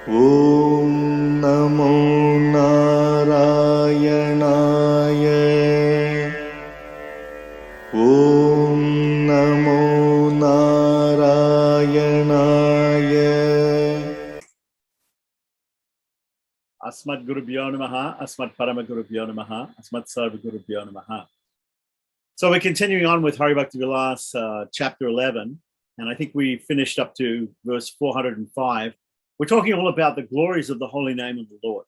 Om Namo Narayanaye. Om Namo Narayanaye. Asmat Gurubhyo Namaha, Asmat Parama Gurubhyo Namaha, Asmat Sarva Gurubhyo Namaha. So we're continuing on with Hari Bhakti Vilasa, chapter 11, and I think we finished up to verse 405. We're talking all about the glories of the holy name of the Lord.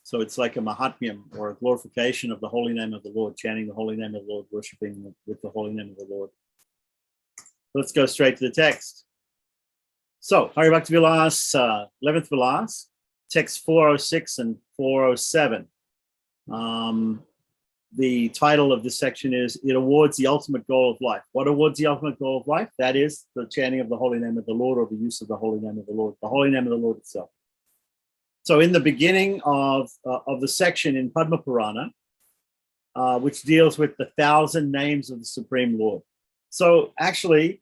So it's like a mahatmyam, or a glorification of the holy name of the Lord, chanting the holy name of the Lord, worshiping with the holy name of the Lord. Let's go straight to the text. So Hari Bhakti Vilasa, 11th Vilas, text 406 and 407. The title of this section is, It Awards the Ultimate Goal of Life. What awards the ultimate goal of life? That is the chanting of the holy name of the Lord, or the use of the holy name of the Lord, the holy name of the Lord itself. So in the beginning of the section in Padma Purana, which deals with the 1,000 names of the Supreme Lord. So actually,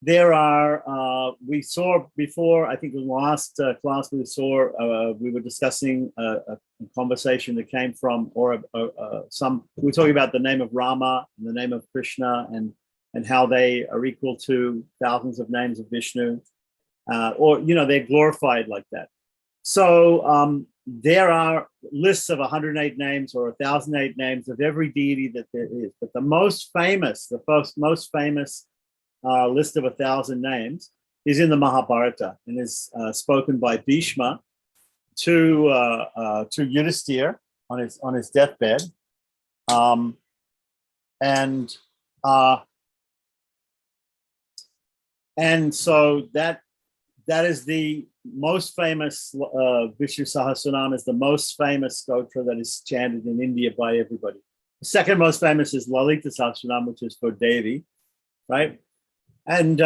there are, we saw before, I think in the last class we were discussing a conversation that came from, we were talking about the name of Rama and the name of Krishna, and how they are equal to thousands of names of Vishnu, or, they're glorified like that. So there are lists of 108 names or 1,008 names of every deity that there is, but the most famous list of 1,000 names is in the Mahabharata, and is spoken by Bhishma to Yudhisthira on his deathbed, and so that is the most famous. Vishnu Sahasranam is the most famous stotra that is chanted in India by everybody. The second most famous is Lalita Sahasranam, which is for Devi, right? And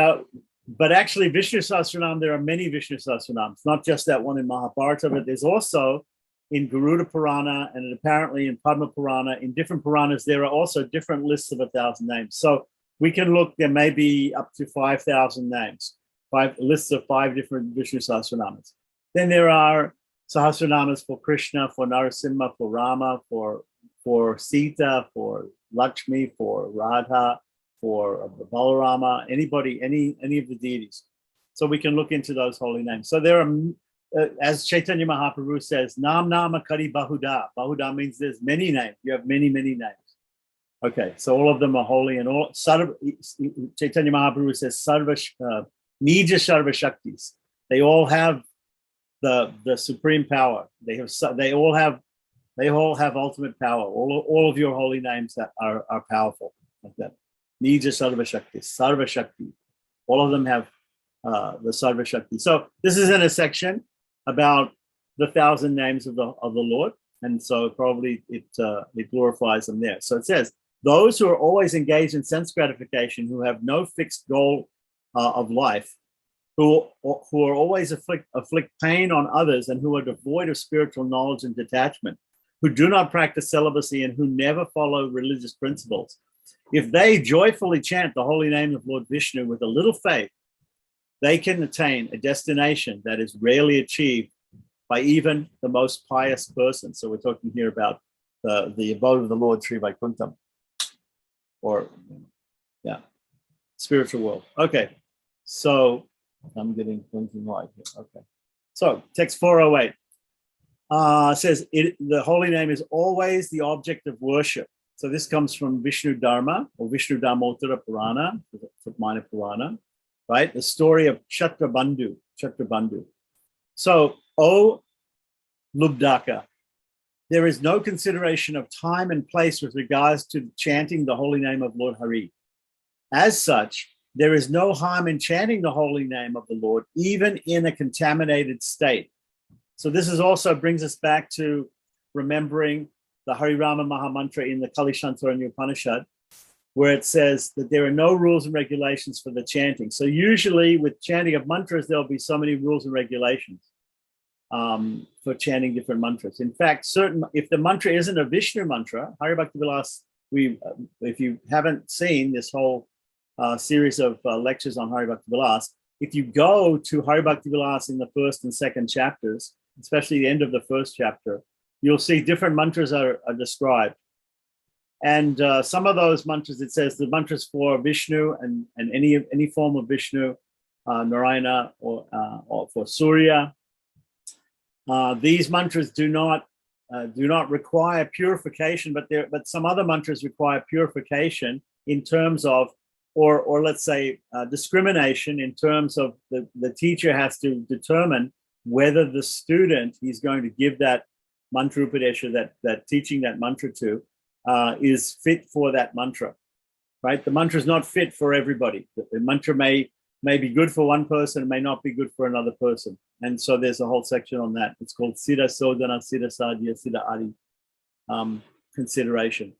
but actually, Vishnu Sahasranam, there are many Vishnu Sahasranams, not just that one in Mahabharata, but there's also in Garuda Purana, and apparently in Padma Purana, in different Puranas, there are also different lists of 1,000 names. So we can look, there may be up to 5,000 names, 5 lists of 5 different Vishnu Sahasranamas. Then there are Sahasranamas for Krishna, for Narasimha, for Rama, for Sita, for Lakshmi, for Radha, for Balarama, anybody, any of the deities. So we can look into those holy names. So there are, as Chaitanya Mahaprabhu says, Nam Nama Kari Bahuda. Bahuda means there's many names. You have many, many names. Okay, so all of them are holy, and all Chaitanya Mahaprabhu says Sarva Nija Sarva Shaktis. They all have the supreme power. They all have ultimate power. All of your holy names that are powerful like that. Nija Sarva Shakti, Sarva Shakti. All of them have the Sarva Shakti. So this is in a section about the 1,000 names of the Lord, and so probably it glorifies them there. So it says, those who are always engaged in sense gratification, who have no fixed goal of life, who are always afflict pain on others, and who are devoid of spiritual knowledge and detachment, who do not practice celibacy, and who never follow religious principles. If they joyfully chant the holy name of Lord Vishnu with a little faith, they can attain a destination that is rarely achieved by even the most pious person. So we're talking here about the abode of the Lord, Sri Vaikuntham, or spiritual world. Okay, so I'm getting blinking light here. Okay, so text 408 says the holy name is always the object of worship. So this comes from Vishnu Dharma, or Vishnu Dharmottara Purana, Minor Purana, right? The story of Kshatrabandhu. So, O Lubdaka, there is no consideration of time and place with regards to chanting the holy name of Lord Hari. As such, there is no harm in chanting the holy name of the Lord, even in a contaminated state. So this is also brings us back to remembering the Harirama Mahamantra in the Kalishantaranya Upanishad, where it says that there are no rules and regulations for the chanting. So usually with chanting of mantras, there'll be so many rules and regulations for chanting different mantras. In fact, if the mantra isn't a Vishnu mantra, Hari Bhakti Vilas, if you haven't seen this whole series of lectures on Hari Bhakti Vilas, if you go to Hari Bhakti Vilasa in the first and second chapters, especially the end of the first chapter, you'll see different mantras are described. And some of those mantras, it says the mantras for Vishnu and any form of Vishnu, Narayana, or for Surya. These mantras do not require purification, but some other mantras require purification in terms of, or let's say discrimination in terms of the teacher has to determine whether the student he's going to give that mantra upadesha, that teaching that mantra to, is fit for that mantra, right? The mantra is not fit for everybody. The mantra may be good for one person, may not be good for another person. And so there's a whole section on that. It's called Siddha Sodhana, Siddha Sadhya, Siddha Adi consideration.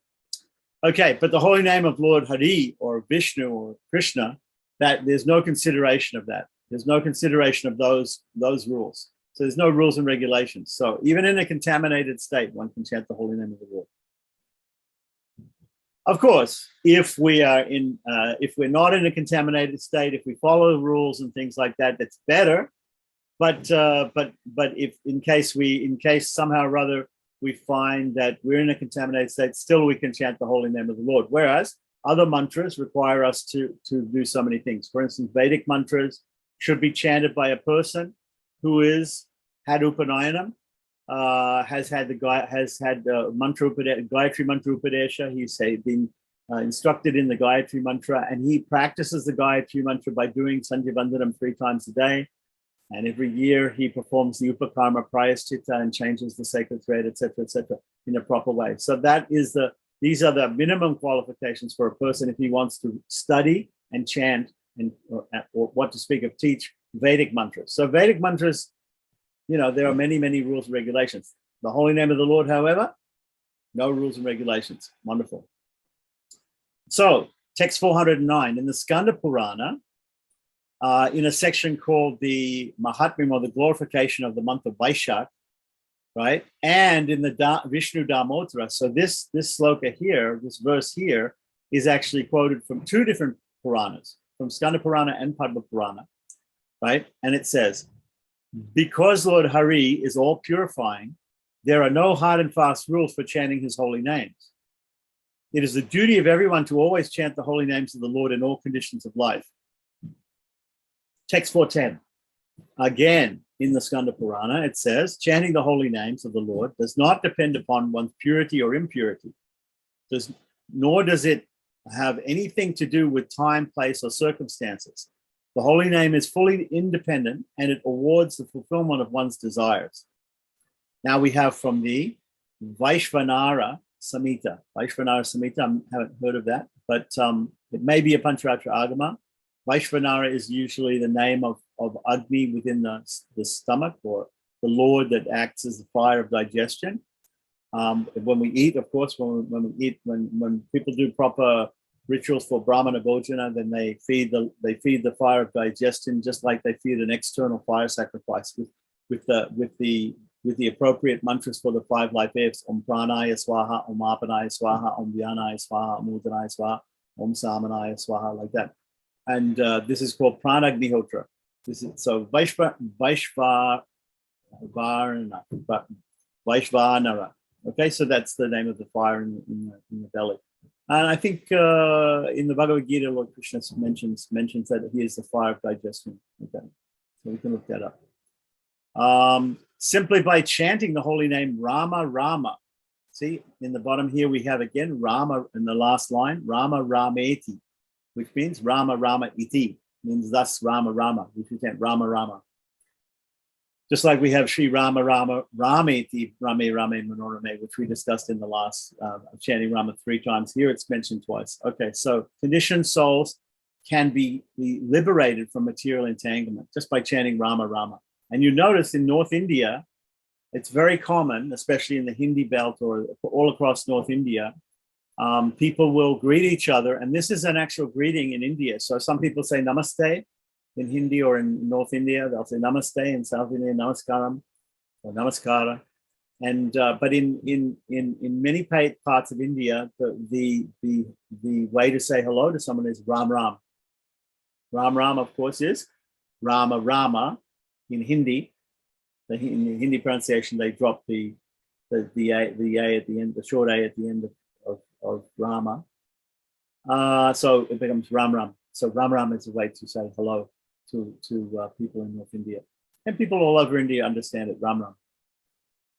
Okay, but the holy name of Lord Hari or Vishnu or Krishna, that there's no consideration of that. There's no consideration of those rules. So there's no rules and regulations. So even in a contaminated state, one can chant the holy name of the Lord. Of course, if we're not in a contaminated state, if we follow the rules and things like that, that's better. But if in case somehow or other we find that we're in a contaminated state, still we can chant the holy name of the Lord. Whereas other mantras require us to do so many things. For instance, Vedic mantras should be chanted by a person who had Upanayanam, has had mantra Gayatri mantra upadesha. He's been instructed in the Gayatri mantra, and he practices the Gayatri mantra by doing Sandhya Vandanam 3 times a day. And every year he performs the Upakarma Prayaschitta and changes the sacred thread, etc., in a proper way. So these are the minimum qualifications for a person if he wants to study and chant or what to speak of teach Vedic mantras. So Vedic mantras, there are many, many rules and regulations. The holy name of the Lord, however, no rules and regulations. Wonderful. So text 409 in the Skanda Purana, in a section called the Mahatmyam, or the glorification of the month of Vaishak, right? And in the Vishnu Damodara. So this sloka here, this verse here, is actually quoted from 2 different Puranas, from Skanda Purana and Padma Purana, right? And it says, because Lord Hari is all purifying, there are no hard and fast rules for chanting his holy names. It is the duty of everyone to always chant the holy names of the Lord in all conditions of life. Text 410. Again, in the Skanda Purana, it says, chanting the holy names of the Lord does not depend upon one's purity or impurity, nor does it have anything to do with time, place, or circumstances. The holy name is fully independent, and it awards the fulfillment of one's desires. Now we have from the Vaishvanara Samhita. Vaishvanara Samhita, I haven't heard of that, but it may be a Pancharatra Agama. Vaishvanara is usually the name of Agni within the stomach, or the Lord that acts as the fire of digestion. When we eat, of course, when people do proper rituals for Brahmana Bhojana, then they feed the fire of digestion, just like they feed an external fire sacrifice with the appropriate mantras for the 5 life airs: Om Pranaya Swaha, Om Apanaya Swaha, Om Vyanaya Swaha, Om Udanaya Swaha, Om Samanaya Swaha, like that. And this is called Pranagnihotra. So Vaishvanara. Okay, so that's the name of the fire in the belly. And I think in the Bhagavad Gita, Lord Krishna mentions that he is the fire of digestion. Okay, so we can look that up. Simply by chanting the holy name Rama Rama. See, in the bottom here we have again Rama in the last line, Rama Rameti, which means Rama Rama iti, means thus Rama Rama, which we chant Rama Rama. Just like we have Sri Rama Rama Rameti Rame Rame Manorame, which we discussed in the last chanting Rama 3 times. Here it's mentioned twice. Okay, so conditioned souls can be liberated from material entanglement just by chanting Rama Rama. And you notice in North India, it's very common, especially in the Hindi belt or all across North India, people will greet each other, and this is an actual greeting in India. So some people say namaste in Hindi, or in North India they'll say namaste, in South India namaskaram or namaskara. And but in many parts of India, the way to say hello to someone is Ram Ram. Ram Ram, of course, is Rama, Rama in Hindi. In the Hindi pronunciation, they drop the a at the end, the short a at the end of Rama. So it becomes Ram Ram. So Ram Ram is a way to say hello to people in North India, and people all over India understand it. Ram Ram,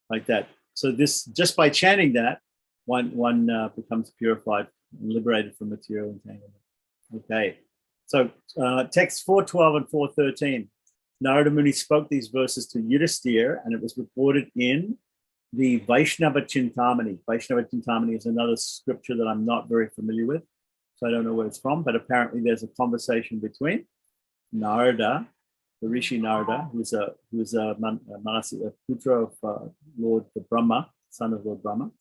like that. So this, just by chanting that, one becomes purified and liberated from material entanglement. Okay. So text 412 and 413. Narada Muni spoke these verses to Yudhisthira, and it was reported in the Vaishnava Chintamani. Vaishnava Chintamani is another scripture that I'm not very familiar with, so I don't know where it's from, but apparently there's a conversation between Narada, the Rishi Narada, who's a putra of Lord Brahma, son of Lord Brahma,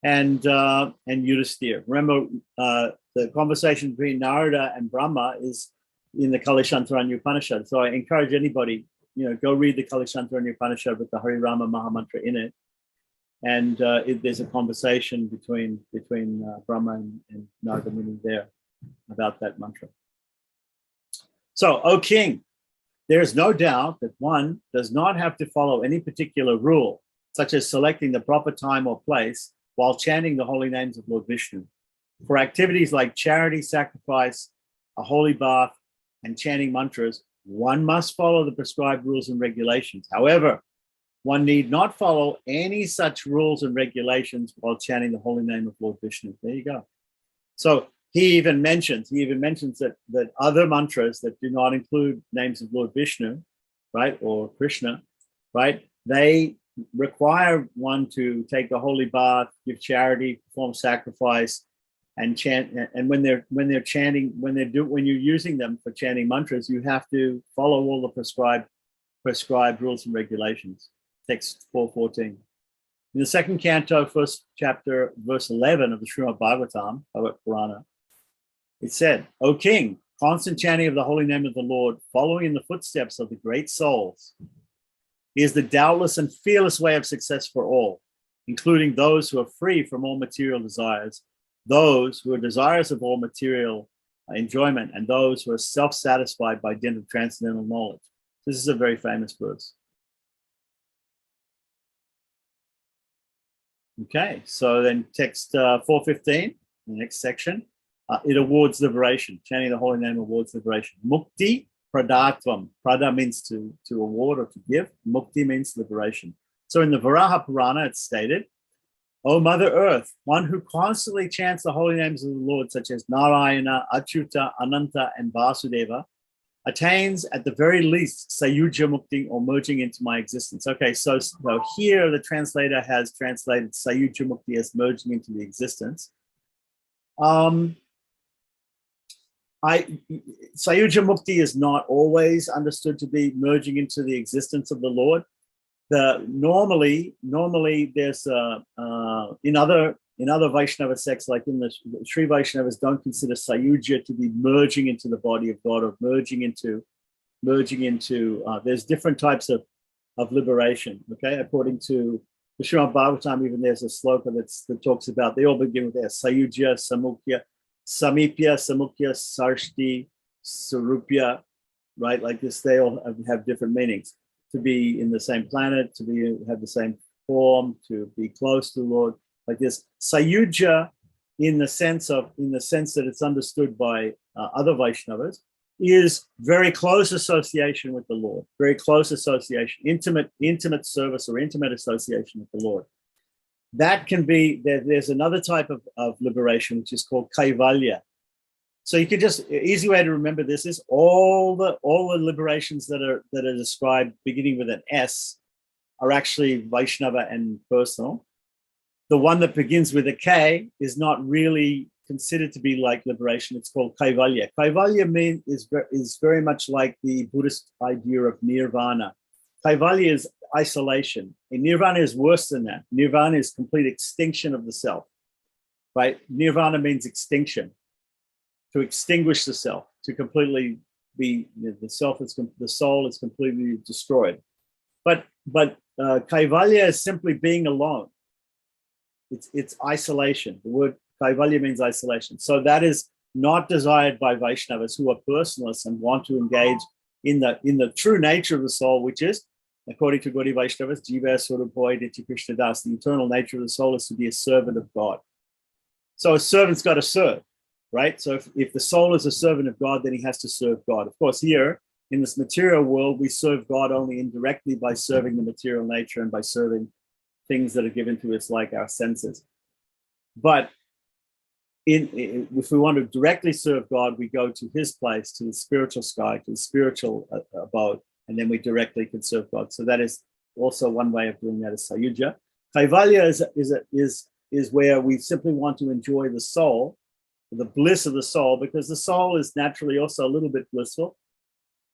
and Yudhisthira. Remember, the conversation between Narada and Brahma is in the Kalishantaranya Upanishad. So I encourage anybody, go read the Kalishantaranya Upanishad with the Hari Rama Mahamantra in it. And there's a conversation between Brahma and Narada Muni there about that mantra. So, O king, there is no doubt that one does not have to follow any particular rule, such as selecting the proper time or place while chanting the holy names of Lord Vishnu. For activities like charity, sacrifice, a holy bath, and chanting mantras, one must follow the prescribed rules and regulations. However, one need not follow any such rules and regulations while chanting the holy name of Lord Vishnu. There you go. So he even mentions that other mantras that do not include names of Lord Vishnu, right, or Krishna, right, they require one to take the holy bath, give charity, perform sacrifice, and chant. And when you're using them for chanting mantras, you have to follow all the prescribed rules and regulations. Text 414. In the second canto, first chapter, verse 11 of the Srimad Bhagavatam, Bhagavad Purana, it said, O king, constant chanting of the holy name of the Lord, following in the footsteps of the great souls, is the doubtless and fearless way of success for all, including those who are free from all material desires, those who are desirous of all material enjoyment, and those who are self-satisfied by dint of transcendental knowledge. This is a very famous verse. Okay, so then text 415, the next section, it awards liberation. Chanting the holy name awards liberation. Mukti pradatvam. Prada means to award or to give. Mukti means liberation. So in the Varaha Purana, it's stated, O Mother Earth, one who constantly chants the holy names of the Lord, such as Narayana, Achyuta, Ananta, and Vasudeva, attains at the very least Sayuja Mukti, or merging into my existence. Okay, so here the translator has translated Sayuja Mukti as merging into the existence. Sayuja Mukti is not always understood to be merging into the existence of the Lord. Normally there's in other Vaishnava sects, like in the Sri Vaishnavas, don't consider Sayuja to be merging into the body of God, or merging into there's different types of liberation. Okay, according to the Srimad Bhagavatam, even there's a sloka that talks about, they all begin with S: Sayuja, Samukya, Samipya, Samukya, Sarshti, Sarupya, right? Like this, they all have different meanings. To be in the same planet, have the same form, to be close to the Lord, like this. Sayuja, in the sense that it's understood by other Vaishnavas, is very close association with the Lord, very close association, intimate service or intimate association with the Lord. That can be, there's another type of liberation, which is called Kaivalya. So you could just, easy way to remember this is all the liberations that are described beginning with an S are actually Vaishnava and personal. The one that begins with a K is not really considered to be like liberation. It's called Kaivalya. Kaivalya is very much like the Buddhist idea of nirvana. Kaivalya is isolation. And nirvana is worse than that. Nirvana is complete extinction of the self, right? Nirvana means extinction. To extinguish the self, to completely be, the soul is completely destroyed. But Kaivalya is simply being alone. It's isolation. The word Kaivalya means isolation. So that is not desired by Vaishnavas who are personalists and want to engage in the true nature of the soul, which is, according to Gaudiya Vaishnavas, Jiva Swarupoy Nitya Krishna Das, the eternal nature of the soul is to be a servant of God. So a servant's got to serve, right? So if the soul is a servant of God, then he has to serve God. Of course, here in this material world, we serve God only indirectly by serving the material nature and by serving things that are given to us, like our senses. But if we want to directly serve God, we go to his place, to the spiritual sky, to the spiritual abode, and then we directly can serve God. So that is also one way of doing that, is sayuja. Kaivalya is where we simply want to enjoy the soul, the bliss of the soul, because the soul is naturally also a little bit blissful,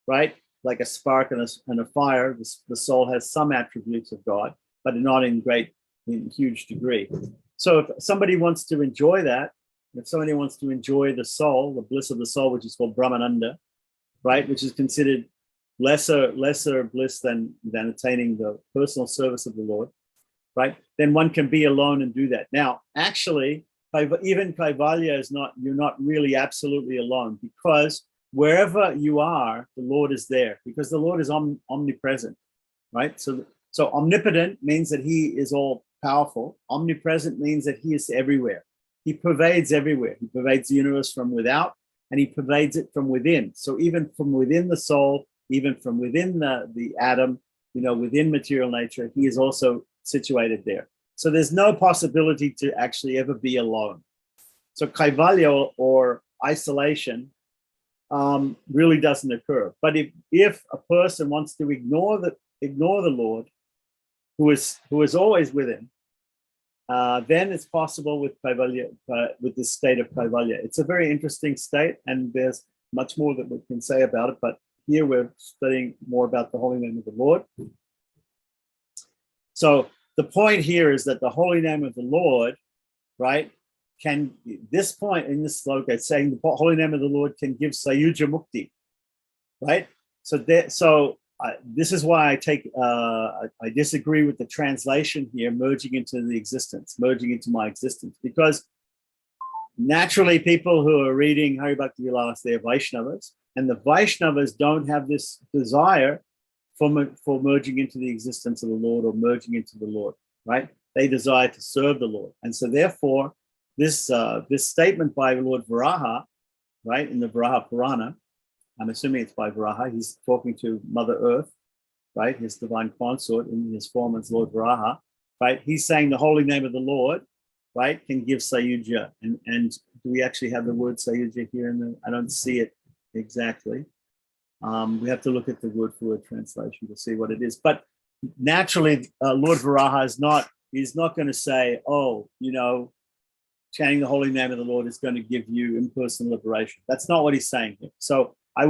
right? Like a spark and a fire, the soul has some attributes of God, but not in huge degree. So if somebody wants to enjoy that, if somebody wants to enjoy the soul, the bliss of the soul, which is called Brahmananda, right, which is considered lesser bliss than attaining the personal service of the Lord, right, then one can be alone and do that. Now, actually, even Kaivalya you're not really absolutely alone, because wherever you are, the Lord is there, because the Lord is omnipresent, right? So omnipotent means that he is all powerful. Omnipresent means that he is everywhere. He pervades everywhere. He pervades the universe from without, and he pervades it from within. So even from within the soul, even from within the atom, within material nature, he is also situated there. So there's no possibility to actually ever be alone. So Kaivalya or isolation really doesn't occur. But if a person wants to ignore the Lord, who is always with him, then it's possible with Kaivalya, with this state of Kaivalya. It's a very interesting state, and there's much more that we can say about it. But here we're studying more about the holy name of the Lord. So the point here is that the holy name of the Lord, right, this point in this sloka, it's saying the holy name of the Lord can give sayuja mukti, right? So this is why I disagree with the translation here, merging into my existence, because naturally people who are reading Hari Bhakti Vilasa, they're Vaishnavas, and the Vaishnavas don't have this desire for merging into the existence of the Lord or merging into the Lord, right? They desire to serve the Lord. And so therefore, this statement by Lord Varaha, right, in the Varaha Purana, I'm assuming it's by Varaha, he's talking to Mother Earth, right, his divine consort in his form as Lord Varaha, right? He's saying the holy name of the Lord, right, can give sayuja. And do we actually have the word sayuja here? I don't see it exactly. We have to look at the word-for-word translation to see what it is. But naturally, Lord Varaha he's not going to say, chanting the holy name of the Lord is going to give you impersonal liberation. That's not what he's saying here. So I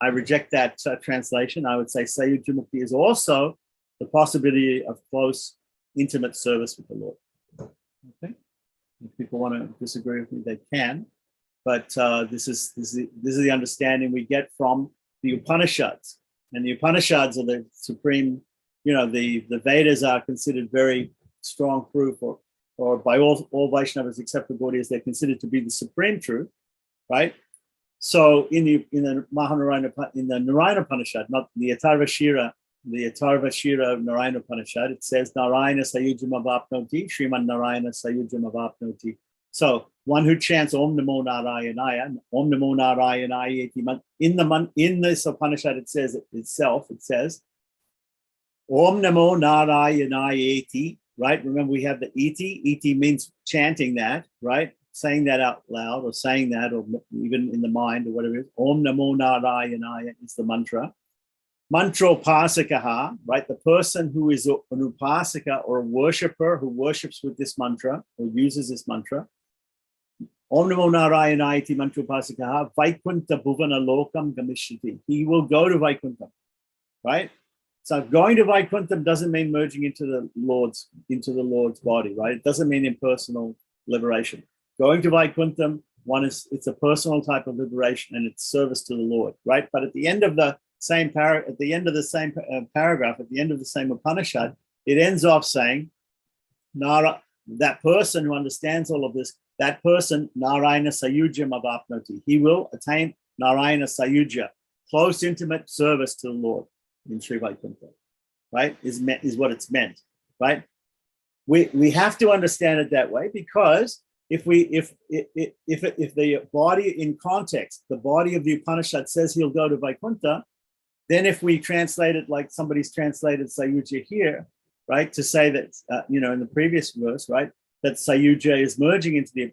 reject that translation. I would say sayuja mukti is also the possibility of close, intimate service with the Lord. Okay, if people want to disagree with me, they can. But this is the understanding we get from the Upanishads, and the Upanishads are the supreme. The Vedas are considered very strong proof, or by all Vaishnavas except for Gaudiyas, they're considered to be the supreme truth, right? So in the Mahanarayana, in the Narayana Upanishad, not the Atharvashira Narayana Upanishad, it says Narayana Sayujam Avapnoti, Sriman Narayana Sayujam Avapnoti. So one who chants Om Namo Narayanaya, Om Namo Narayanaya, in this Upanishad it says Om Namo Narayanaya, right? Remember we have the iti means chanting that, right? Saying that out loud, or saying that, or even in the mind, or whatever it is. Om Namo Narayanaya is the mantra. Mantropasakaha, right? The person who is an upasaka or a worshipper who worships with this mantra or uses this mantra. Om Namo Narayanaya iti mantropasakaha Vaikunta Bhuvana Lokam Gamishyati. He will go to Vaikuntam, right? So going to Vaikuntam doesn't mean merging into the Lord's body, right? It doesn't mean impersonal liberation. Going to Vaikuntam, it's a personal type of liberation and it's service to the Lord, right? But at the end of the same paragraph, at the end of the same Upanishad, it ends off saying, that person who understands all of this, that person, Narayana Sayujam Avapnoti, he will attain Narayana Sayuja. close, intimate service to the Lord in Sri Vaikuntha, right? Is what it's meant, right? We have to understand it that way, because if the body in context, the body of the Upanishad says he'll go to Vaikuntha, then if we translate it like somebody's translated Sayuja here, right, to say that, in the previous verse, right, that Sayuja is merging into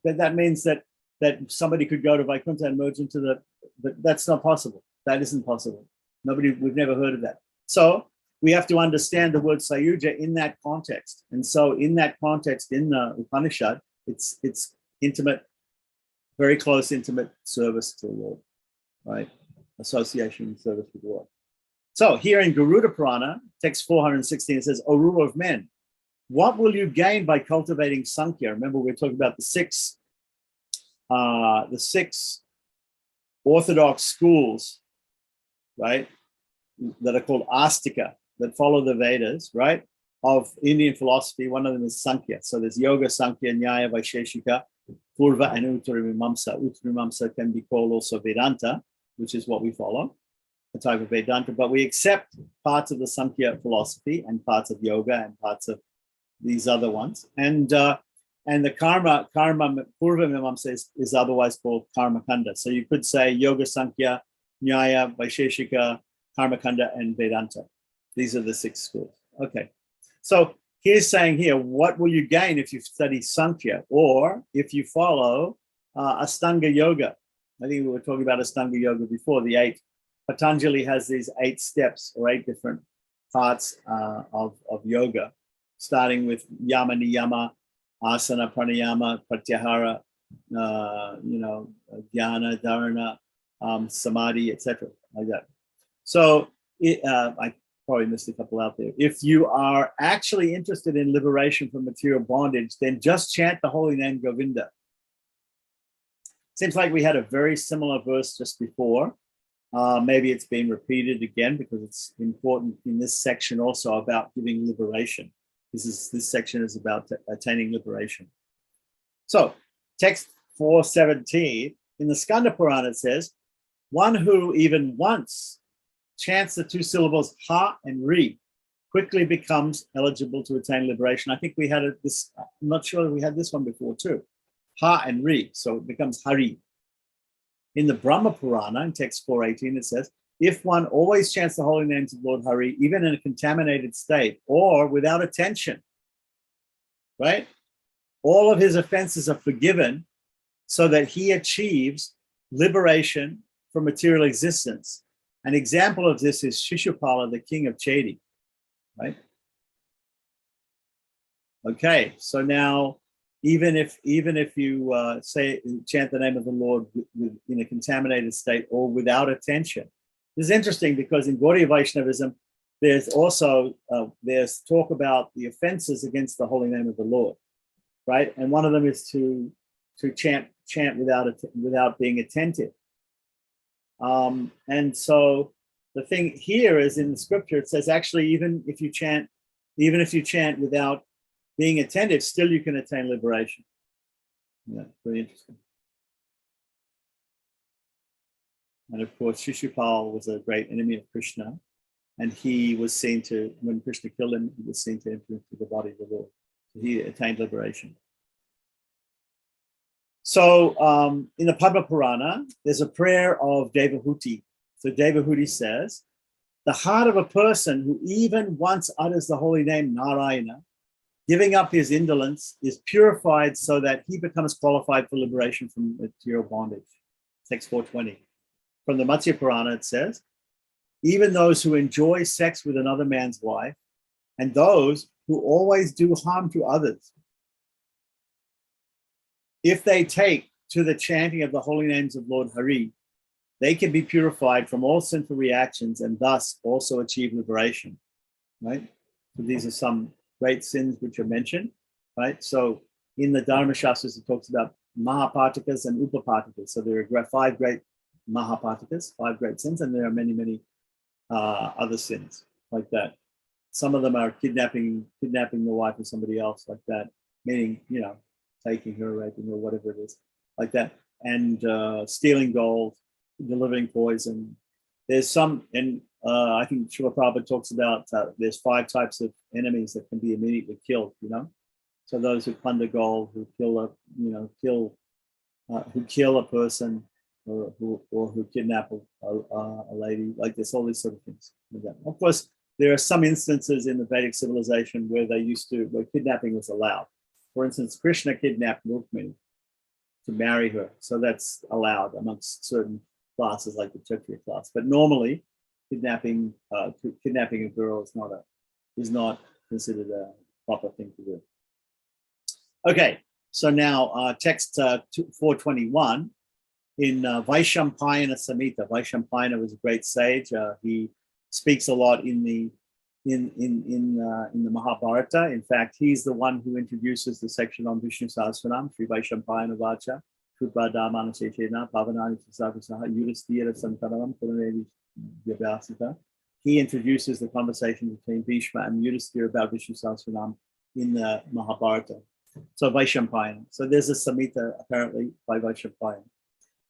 that means that somebody could go to Vaikuntha and merge into but that's not possible. That isn't possible. We've never heard of that. So we have to understand the word Sayuja in that context. And so in that context, in the Upanishad, it's intimate, very close, intimate service to the Lord, right? Association and service with the Lord. So here in Garuda Purana, text 416, it says, O ruler of men, what will you gain by cultivating Sankhya? Remember, we're talking about the six orthodox schools, right, that are called Astika, that follow the Vedas, right, of Indian philosophy. One of them is Sankhya. So there's Yoga, Sankhya, Nyaya, Vaisheshika, Purva, and Uttaramimamsa. Uttaramimamsa can be called also Vedanta, which is what we follow, a type of Vedanta, but we accept parts of the Sankhya philosophy and parts of yoga and parts of these other ones. And the karma Purva Mimamsa is otherwise called Karma Kanda. So you could say Yoga, Sankhya, Nyaya, Vaisheshika, Karma Kanda, and Vedanta. These are the six schools. Okay. So he's saying here, what will you gain if you study Sankhya or if you follow Astanga Yoga? I think we were talking about Astanga Yoga before, the 8. Patanjali has these 8 steps or 8 different parts of yoga, starting with yama, niyama, asana, pranayama, pratyahara, dhyana, dharana, samadhi, etc. like that. So I probably missed a couple out there. If you are actually interested in liberation from material bondage, then just chant the holy name Govinda. Seems like we had a very similar verse just before. Maybe it's been repeated again because it's important in this section also about giving liberation. This section is about attaining liberation. So text 417 in the Skanda Purana, it says, one who even once chants the 2 syllables ha and ri quickly becomes eligible to attain liberation. I think we had this, I'm not sure if we had this one before too. Ha and ri, so it becomes hari. In the Brahma Purana, in text 418, it says, if one always chants the holy names of Lord Hari, even in a contaminated state or without attention, right? All of his offenses are forgiven so that he achieves liberation from material existence. An example of this is Shishupala, the king of Chedi, right? Okay, so now, even if you chant the name of the Lord in a contaminated state or without attention. This is interesting because in Gaudiya Vaishnavism, there's also there's talk about the offenses against the holy name of the Lord, right? And one of them is to chant without being attentive. And so the thing here is in the scripture, it says actually even if you chant without being attentive, still you can attain liberation. Yeah, very interesting. And of course, Shishupal was a great enemy of Krishna, and he was seen to, when Krishna killed him, he was seen to enter into the body of the Lord. So he attained liberation. So in the Padma Purana, there's a prayer of Devahuti. So Devahuti says, the heart of a person who even once utters the holy name Narayana, giving up his indolence, is purified so that he becomes qualified for liberation from material bondage. Text 420. From the Matsya Purana, it says, even those who enjoy sex with another man's wife and those who always do harm to others, if they take to the chanting of the holy names of Lord Hari, they can be purified from all sinful reactions and thus also achieve liberation, right? So these are some great sins which are mentioned, right? So in the Dharma Shastras, it talks about Mahapatikas and Upapatikas. So there are 5 great Mahapatikas, 5 great sins, and there are many, many other sins like that. Some of them are kidnapping the wife of somebody else, like that, meaning, taking her, raping her, whatever it is, like that, and stealing gold, delivering poison, There's some, and I think Srila Prabhupada talks about there's 5 types of enemies that can be immediately killed, you know. So those who plunder gold, who kill a, you know, who kill a person, or who kidnap a lady, like there's all these sort of things. Of course, there are some instances in the Vedic civilization where where kidnapping was allowed. For instance, Krishna kidnapped Rukmini to marry her, so that's allowed amongst certain classes like the Kshatriya class. But normally, kidnapping a girl is not considered a proper thing to do. Okay, so now text 421 in Vaishampayana Samhita. Vaishampayana was a great sage. He speaks a lot in the Mahabharata. In fact, he's the one who introduces the section on Vishnu Sahasranam, Sri Vaishampayana Vacha, Shubhadamana Shechena, Pavanani Sasakasaha, Yudhishthira Santaram, Purunevi Vyavasita. He introduces the conversation between Bhishma and Yudhishthira about Vishnu Sahasranam in the Mahabharata. So Vaishampayana. So there's a Samhita apparently by Vaishampayana.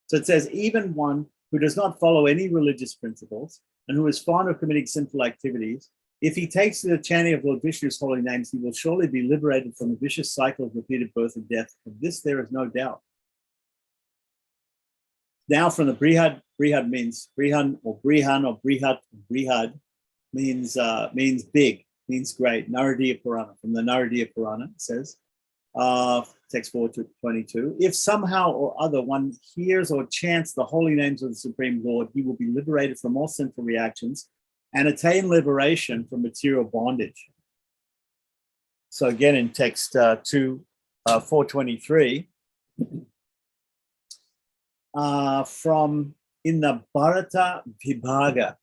So it says, even one who does not follow any religious principles and who is fond of committing sinful activities, if he takes to the chanting of Lord Vishnu's holy names, he will surely be liberated from the vicious cycle of repeated birth and death. Of this there is no doubt. Now from the Brihad, Brihad means Brihan or Brihat. Brihad means big, means great. Naradiya Purana, from the Naradiya Purana, it says, text 422. If somehow or other one hears or chants the holy names of the Supreme Lord, he will be liberated from all sinful reactions and attain liberation from material bondage. So again, in text 423, from in the Bharata Vibhaga,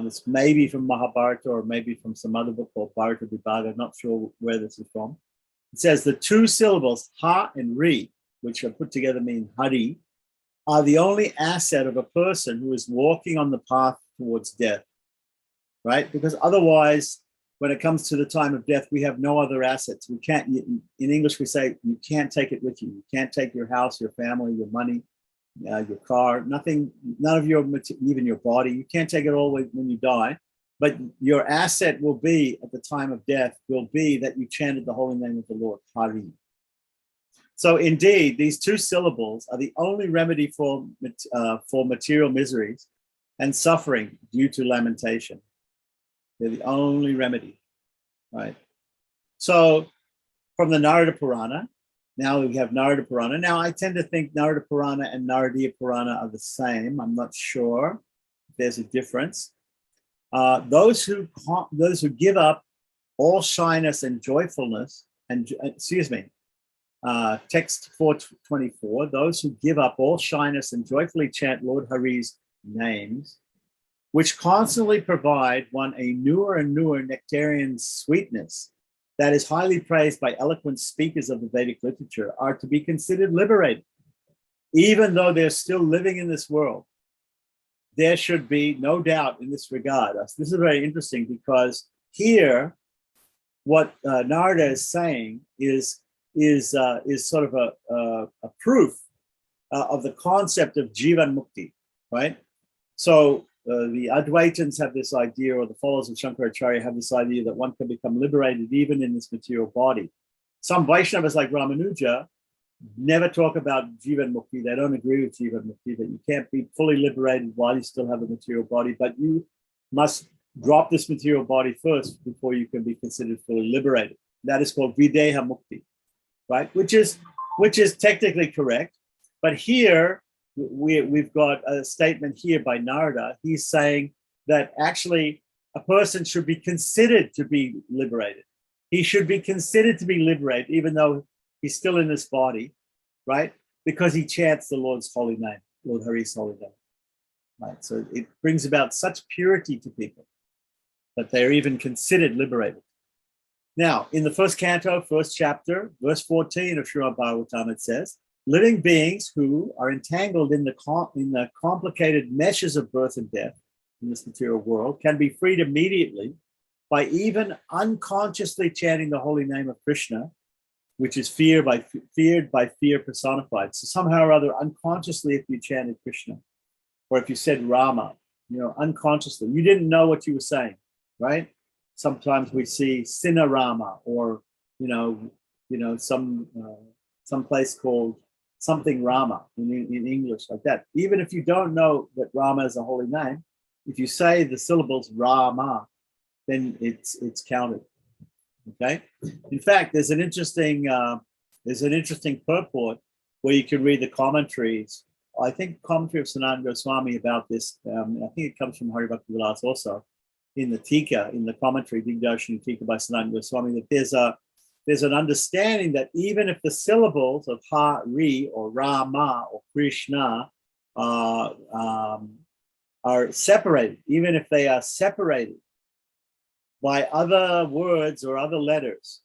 it's maybe from Mahabharata or maybe from some other book called Bharata Vibhaga. Not sure where this is from. It says the 2 syllables ha and ri, which are put together mean hari, are the only asset of a person who is walking on the path towards death, right? Because otherwise, when it comes to the time of death, we have no other assets. We can't, in English, we say, you can't take it with you. You can't take your house, your family, your money, your car, nothing, none of your, even your body. You can't take it all when you die. But your asset will be, at the time of death, will be that you chanted the holy name of the Lord, Hari. So indeed, these 2 syllables are the only remedy for material miseries and suffering due to lamentation. They're the only remedy, right? So from the Narada Purana, now we have Narada Purana. Now I tend to think Narada Purana and Naradiya Purana are the same. I'm not sure if there's a difference. Those who give up all shyness and joyfulness, and text 424, those who give up all shyness and joyfully chant Lord Hari's names, which constantly provide one a newer and newer nectarian sweetness that is highly praised by eloquent speakers of the Vedic literature, are to be considered liberated, even though they're still living in this world. There should be no doubt in this regard. This is very interesting because here, what Narada is saying is sort of a proof of the concept of Jivan Mukti, right? So the Advaitins have this idea, or the followers of Shankaracharya have this idea that one can become liberated even in this material body. Some Vaishnavas like Ramanuja never talk about Jivan Mukti. They don't agree with Jivan Mukti, that you can't be fully liberated while you still have a material body, but you must drop this material body first before you can be considered fully liberated. That is called Videha Mukti, right? Which is technically correct. But here, we've got a statement here by Narada. He's saying that actually a person should be considered to be liberated. He should be considered to be liberated, even though he's still in this body, right? Because he chants the Lord's holy name, Lord Hari's holy name, right? So it brings about such purity to people that they're even considered liberated. Now, in the first canto, first chapter, verse 14 of Srimad Bhagavatam, it says, living beings who are entangled in the complicated meshes of birth and death in this material world can be freed immediately by even unconsciously chanting the holy name of Krishna, which is feared by fear personified. So somehow or other, unconsciously, if you chanted Krishna, or if you said Rama, unconsciously. You didn't know what you were saying, right? Sometimes we see Sinarama, or some place called something Rama in English, like that. Even if you don't know that Rama is a holy name, if you say the syllables Rama, then it's counted. Okay. In fact, there's an interesting purport where you can read the commentaries. I think commentary of Sanatana Goswami about this. I think it comes from Hari Bhakti Vilasa also, in the Tika, in the commentary Digdarshani Tika by Sanatana Goswami, that there's an understanding that even if the syllables of Hari or Rama or Krishna are separated, even if they are separated by other words or other letters,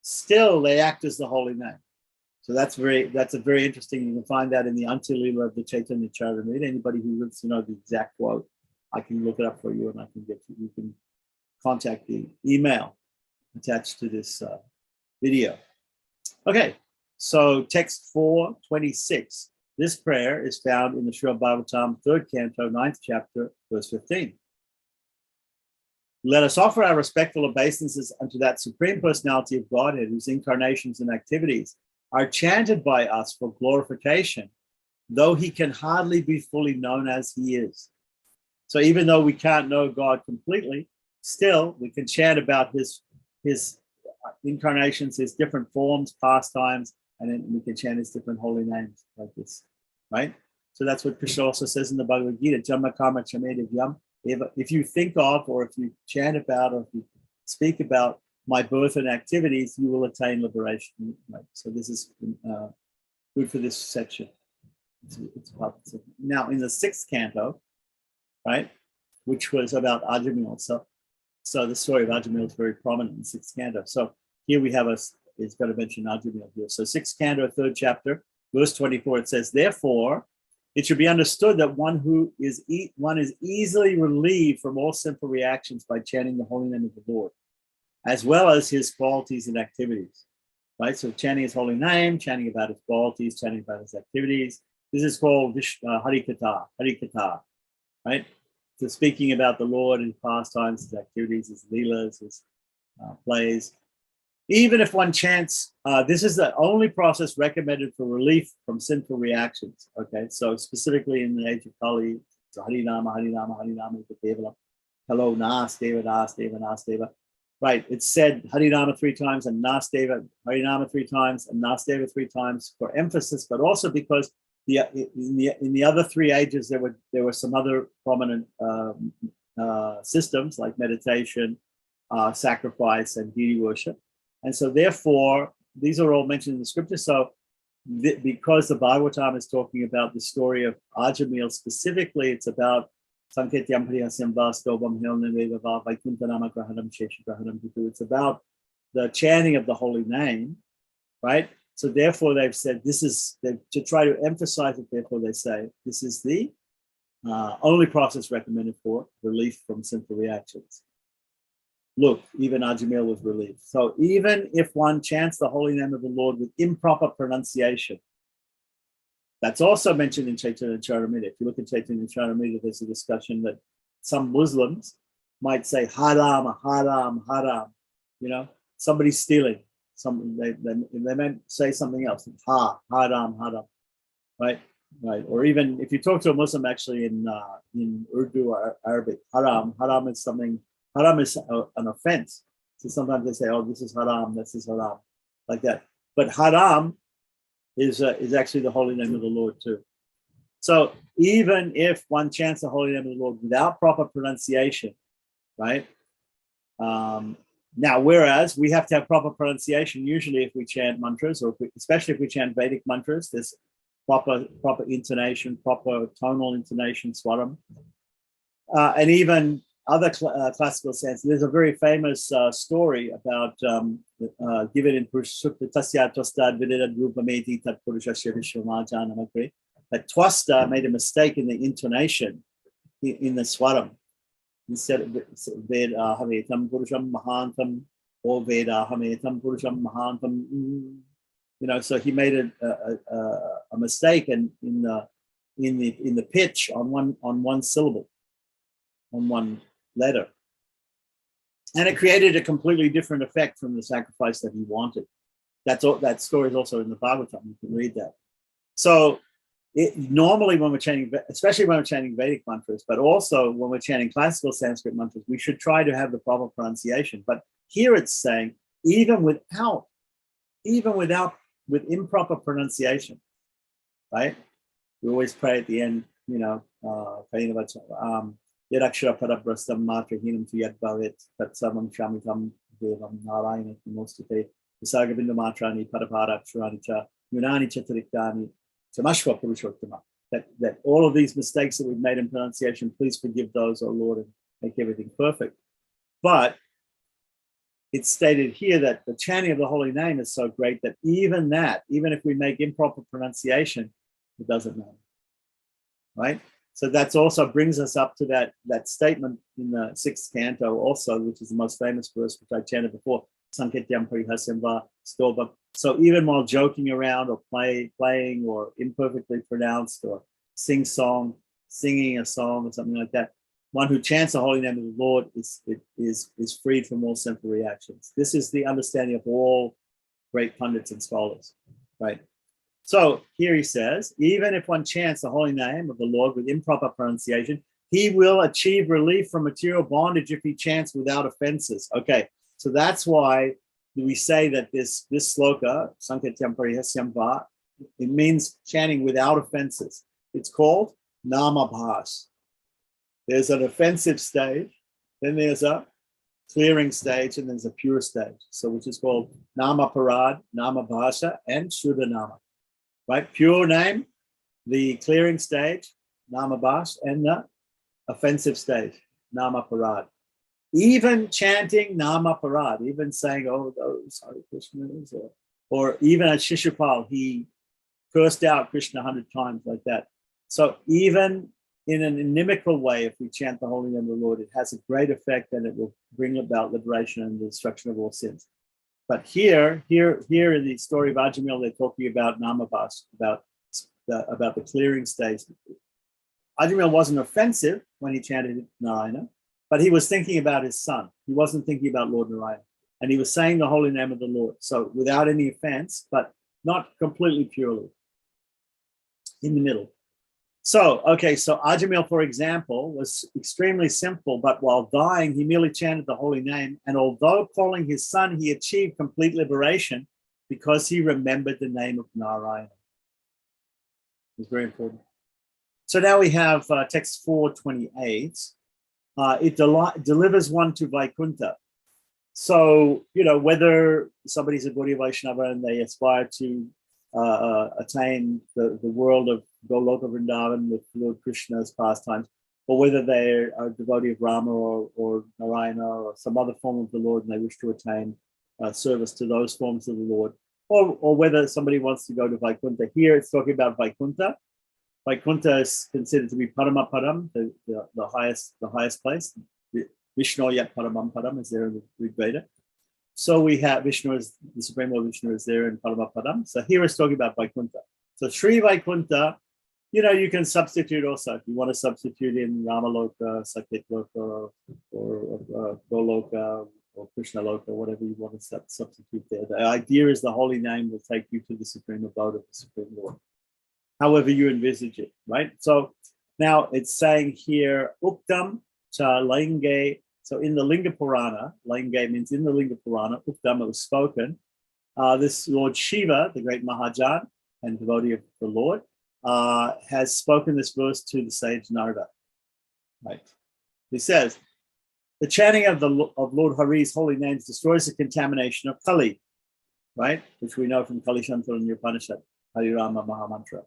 still they act as the holy name. So that's a very interesting. You can find that in the Antilila of the Chaitanya Charitamrita. Anybody who wants to know the exact quote, I can look it up for you, and you can contact the email attached to this video. Okay, so text 426. This prayer is found in the Srimad Bhagavatam, 3rd canto, 9th chapter, verse 15. Let us offer our respectful obeisances unto that Supreme Personality of Godhead, whose incarnations and activities are chanted by us for glorification, though he can hardly be fully known as he is. So even though we can't know God completely, still we can chant about his incarnations, his different forms, pastimes, and then we can chant his different holy names like this, right? So that's what Krishna also says in the Bhagavad Gita, Jamma Kama Chameda Vyam. If you think of, or if you chant about, or if you speak about my birth and activities, you will attain liberation. Right? So this is good for this section. Now in the 6th canto, right, which was about Ajamil. So the story of Ajamil is very prominent in the 6th canto. So here we have it's got to mention Ajamil here. So 6th canto, 3rd chapter, verse 24, it says, therefore, it should be understood that one is easily relieved from all sinful reactions by chanting the holy name of the Lord, as well as his qualities and activities. Right? So chanting his holy name, chanting about his qualities, chanting about his activities. This is called Harikatha, right? So speaking about the Lord and his pastimes, his activities, his leelas, his plays. Even if one chants, this is the only process recommended for relief from sinful reactions. Okay, so specifically in the age of Kali, so Harinama, Harinama, Harinama, Devahuti. Hello, Nasdeva, Nasdeva, Nasdeva. Right, it's said Harinama 3 times and Nasdeva, Harinama 3 times and Nasdeva 3 times for emphasis, but also because in the other 3 ages there were some other prominent systems like meditation, sacrifice, and deity worship. And so therefore, these are all mentioned in the scripture. So because the Bhagavatam is talking about the story of Ajamil specifically, it's about it's about the chanting of the holy name, right? So therefore they've said to try to emphasize it, therefore they say this is the only process recommended for relief from sinful reactions. Look, even Ajamil was relieved. So even if one chants the holy name of the Lord with improper pronunciation, that's also mentioned in Chaitanya Charitamrita. If you look at Chaitanya Charitamrita, there's a discussion that some Muslims might say haram, haram, haram. Somebody's stealing. They meant say something else. Haram, haram. Right. Or even if you talk to a Muslim actually in Urdu or Arabic, haram is something. Haram is an offense. So sometimes they say, "Oh, this is haram. This is haram," like that. But haram is actually the holy name of the Lord too. So even if one chants the holy name of the Lord without proper pronunciation, right? Now, whereas we have to have proper pronunciation usually if we chant mantras, or especially if we chant Vedic mantras, there's proper intonation, proper tonal intonation, swaram, and even other classical sense. There's a very famous story about given in Purushasukta Tasya Twastad Vidya Rupameti Tat Purushasya Vishwamajanamagri, that Twasta made a mistake in the intonation in the swaram. Instead of Veda Hametam Purusham Mahantam or Veda Hametam Purusham Mahantam, so he made a mistake in the pitch on one syllable. letter. And it created a completely different effect from the sacrifice that he wanted. That story is also in the Bhagavatam. You can read that. So normally when we're chanting, especially when we're chanting Vedic mantras, but also when we're chanting classical Sanskrit mantras, we should try to have the proper pronunciation. But here it's saying, even with improper pronunciation, right? We always pray at the end, Yadakshara Parabrastam Matrahinam Tuyad Bhavet Tatsamam Shamitam Devam Narayana Namostate Visagavinda Matrani Padapara Akshuranicha Yunani Chatarikani Samashva Purushottama. That all of these mistakes that we've made in pronunciation, please forgive those, O Lord, and make everything perfect. But it's stated here that the chanting of the holy name is so great that even if we make improper pronunciation, it doesn't matter. Right? So that's also brings us up to that statement in the 6th canto also, which is the most famous verse, which I chanted before, Sanketyam Parihasyam Va Stoba. So even while joking around or playing or imperfectly pronounced or singing a song or something like that, one who chants the holy name of the Lord is freed from all sinful reactions. This is the understanding of all great pundits and scholars, right? So here he says, even if one chants the holy name of the Lord with improper pronunciation, he will achieve relief from material bondage if he chants without offenses. Okay, so that's why we say that this sloka, Sanketyam Parihasyam Va, it means chanting without offenses. It's called Namabhas. There's an offensive stage, then there's a clearing stage, and there's a pure stage. So which is called Nama Parad, Nama Bhasha, and Shuddha Nama. Right? Pure name, the clearing stage, Nama Bhash, and the offensive stage, Nama Parad. Even chanting Nama Parad, even saying, oh, those Hare Krishnas, or even at Shishupal, he cursed out Krishna 100 times like that. So even in an inimical way, if we chant the holy name of the Lord, it has a great effect and it will bring about liberation and the destruction of all sins. But here in the story of Ajamil, they're talking about Namabhas, about the clearing stage. Ajamil wasn't offensive when he chanted Narayana, but he was thinking about his son. He wasn't thinking about Lord Narayana. And he was saying the holy name of the Lord. So without any offense, but not completely purely, in the middle. So Ajamil, for example, was extremely simple, but while dying, he merely chanted the holy name. And although calling his son, he achieved complete liberation because he remembered the name of Narayana. It's very important. So now we have text 428. It delivers one to Vaikuntha. So, whether somebody's a Gaudiya Vaishnava and they aspire to attain the world of Goloka Vrindavan with Lord Krishna's pastimes, or whether they're a devotee of Rama or Narayana or some other form of the Lord and they wish to attain service to those forms of the Lord, or whether somebody wants to go to Vaikuntha. Here it's talking about Vaikuntha. Vaikuntha is considered to be Paramapadam, the highest place. Vishnu Yat Paramam Padam is there in the Rig Veda. So we have Vishnu, the Supreme Lord Vishnu is there in Paramapadam. So here it's talking about Vaikuntha. So Sri Vaikuntha, you can substitute also. If you want to substitute in Ramaloka, Saket Loka, or Goloka, or Krishna Loka, whatever you want to substitute there. The idea is the holy name will take you to the Supreme Abode of the Supreme Lord, however you envisage it, right? So now it's saying here, Uktam cha Linge. So in the Linga Purana, Linge means in the Linga Purana, Uktam, it was spoken. This Lord Shiva, the great Mahajan and devotee of the Lord, has spoken this verse to the sage Narada. Right? He says, the chanting of Lord Hari's holy names destroys the contamination of Kali, right? Which we know from Kali Shantar and Upanishad, Harirama Mahamantra.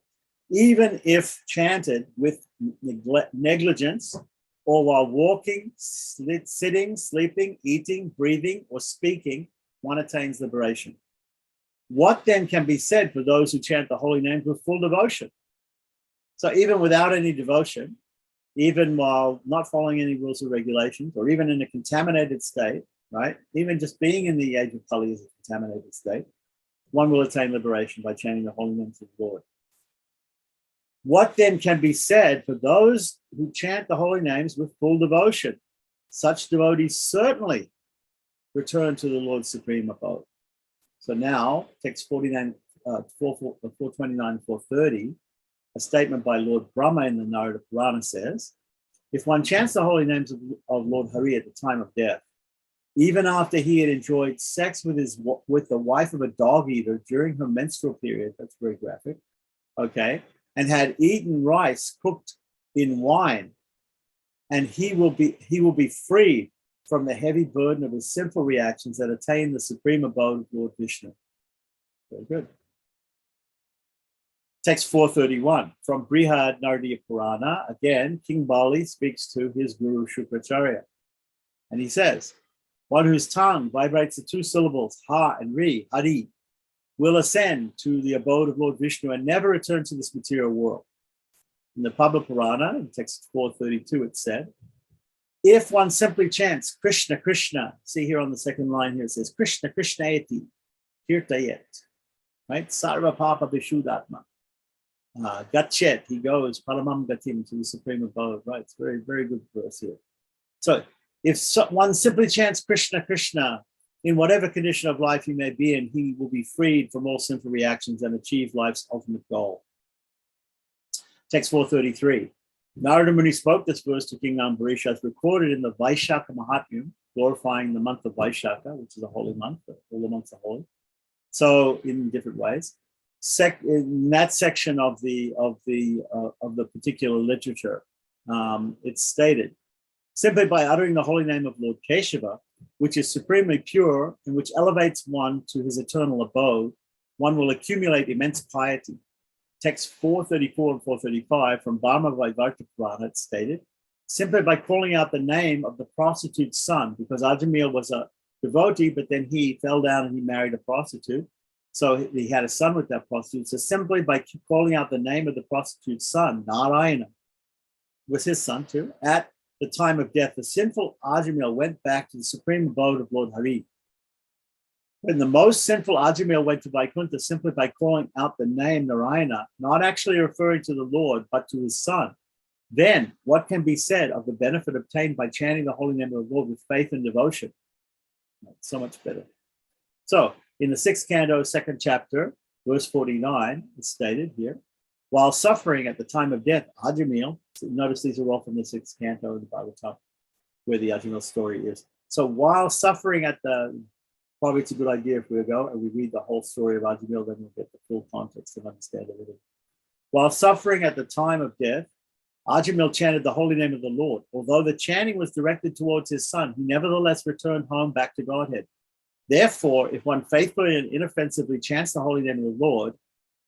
Even if chanted with negligence, or while walking, sitting, sleeping, eating, breathing, or speaking, one attains liberation. What then can be said for those who chant the holy names with full devotion? So even without any devotion, even while not following any rules or regulations, or even in a contaminated state, right? Even just being in the age of Kali is a contaminated state, one will attain liberation by chanting the holy names of the Lord. What then can be said for those who chant the holy names with full devotion? Such devotees certainly return to the Lord's supreme abode. So now, text 429, 430, a statement by Lord Brahma in the Narada Purana says, if one chants the holy names of Lord Hari at the time of death, even after he had enjoyed sex with the wife of a dog eater during her menstrual period, that's very graphic, okay, and had eaten rice cooked in wine, and he will be freed from the heavy burden of his sinful reactions that attain the supreme abode of Lord Vishnu. Very good. Text 431 from Brihad Naradiya Purana. Again, King Bali speaks to his guru Shukracharya. And he says, one whose tongue vibrates the two syllables Ha and Ri, Hari, will ascend to the abode of Lord Vishnu and never return to this material world. In the Padma Purana, in text 432, it said, if one simply chants Krishna, Krishna, see here on the second line here, it says Krishna, Krishna eti, kirtayet, right? Sarva papa vishuddhatma. Gachet, he goes, paramam gatim, to the supreme abode, right? It's very, very good verse here. So if one simply chants Krishna, Krishna, in whatever condition of life he may be in, he will be freed from all sinful reactions and achieve life's ultimate goal. Text 433. Narada Muni spoke this verse to King Ambarisha as recorded in the Vaishaka Mahatmya, glorifying the month of Vaishaka, which is a holy month. All the months are holy. So in different ways. In that section of the particular literature, it's stated, simply by uttering the holy name of Lord Keshava, which is supremely pure and which elevates one to his eternal abode, one will accumulate immense piety. Text 434 and 435 from Bharma Vaivarta Purana, it's stated, simply by calling out the name of the prostitute's son, because Ajamil was a devotee, but then he fell down and he married a prostitute. So he had a son with that prostitute. So simply by calling out the name of the prostitute's son, Narayana was his son too, at the time of death, the sinful Ajamil went back to the supreme abode of Lord Hari. When the most sinful Ajamil went to Vaikuntha simply by calling out the name Narayana, not actually referring to the Lord, but to his son, then what can be said of the benefit obtained by chanting the holy name of the Lord with faith and devotion? So much better. So, in the 6th canto, 2nd chapter, verse 49, it's stated here, while suffering at the time of death, Ajamil, notice these are all from the 6th canto of the Bhagavatam, where the Ajamil story is. So while suffering at probably it's a good idea if we go and we read the whole story of Ajamil, then we'll get the full context and understand everything. While suffering at the time of death, Ajamil chanted the holy name of the Lord. Although the chanting was directed towards his son, he nevertheless returned home back to Godhead. Therefore, if one faithfully and inoffensively chants the holy name of the Lord,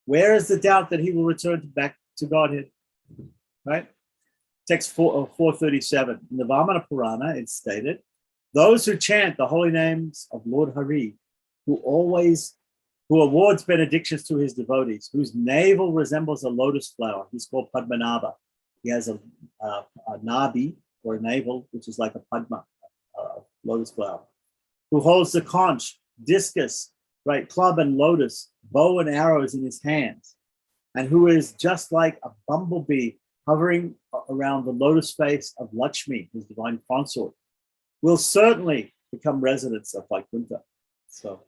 where is the doubt that he will return back to Godhead? Right? Text 437. In the Vamana Purana, it's stated, those who chant the holy names of Lord Hari, who awards benedictions to his devotees, whose navel resembles a lotus flower, he's called Padmanabha. He has a nabi, or a navel, which is like a padma, lotus flower, who holds the conch, discus, right, club and lotus, bow and arrows in his hands, and who is just like a bumblebee hovering around the lotus face of Lakshmi, his divine consort, will certainly become residents of Vaikuntha. So